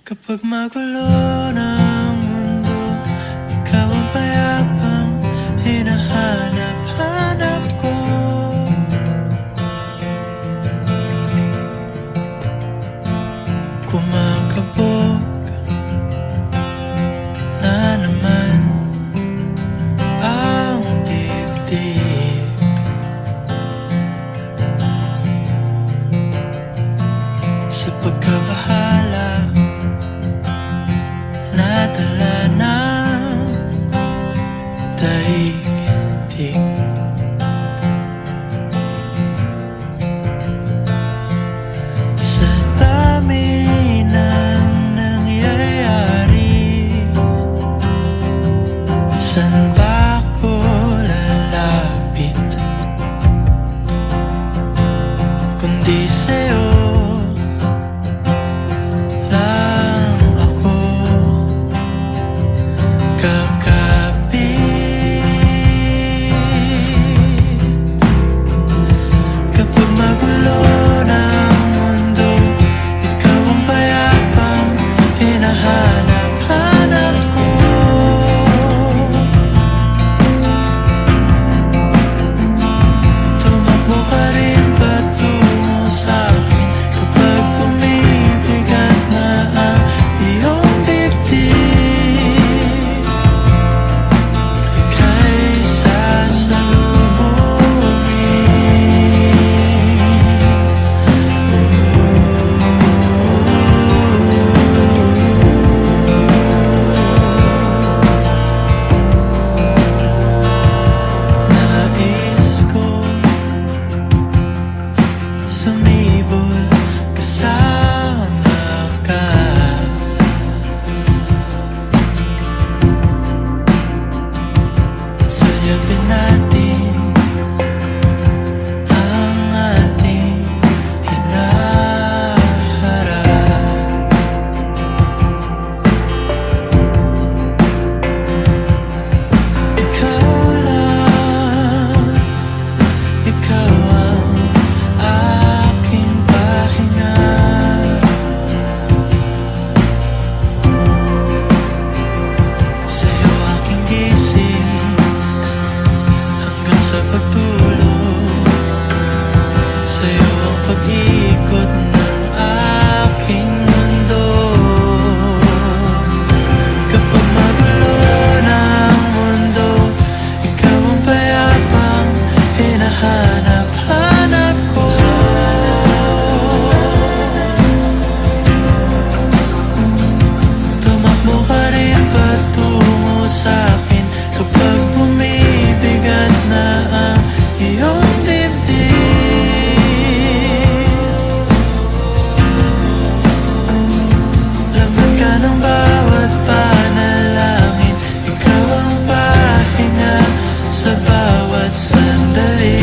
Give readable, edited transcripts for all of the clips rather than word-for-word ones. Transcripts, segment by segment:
Kapag magulo ng mundo, ikaw ang payapang hinahanap-hanap ko. Kumakabog na naman ang dibdib. Sa pagkabahala nadala ng daigdig. Sa dami ng nangyayari, saan ba ako lalapit kundi sa'yo? Kapag magulo ng mundo, ikaw ang payapang hinahanap-hanap ko. Tumakbo ka rin patungo sa'kin kapag bumibigat na ang iyong dibdib. Sumibol kasama ka, at sulyapin natin ang ating hinaharap. Ikaw lang, ikaw ang aking pahinga. Sa'yo aking gising hanggang sa pagtulog. Sa'yo ang pag-ikot ng aking mundo. Kapag magulo ng mundo, ikaw ang payapang hinahanap-hanap ko. Tumakbo ka rin patungo sa'kin kapag bumibigat na ang iyong dibdib. Laman ka ng bawat panalangin, ikaw ang pahinga sa bawat sandali.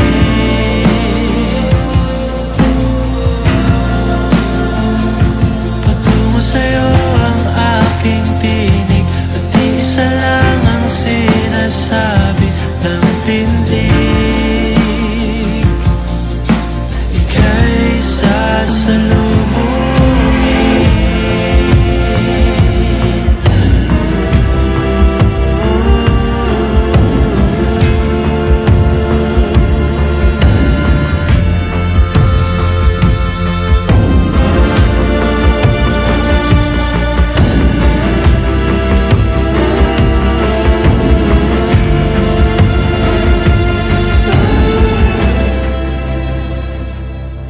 Patungo sa'yo ang aking tinig, at iisa lang ang sinasabi ng pindig. Ika'y sasalubungin.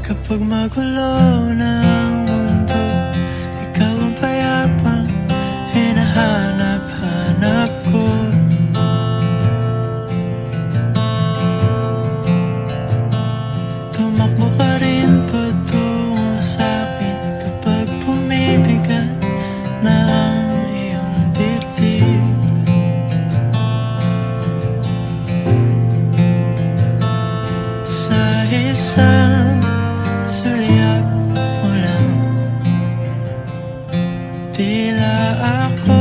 Kapag magulo ng mundo, ikaw ang payapang hinahanap-hanap ko. Tumakbo ka rin patungo sa'kin kapag bumibigat na ang iyong dibdib. Sa isang sulyap mo lang, tila ako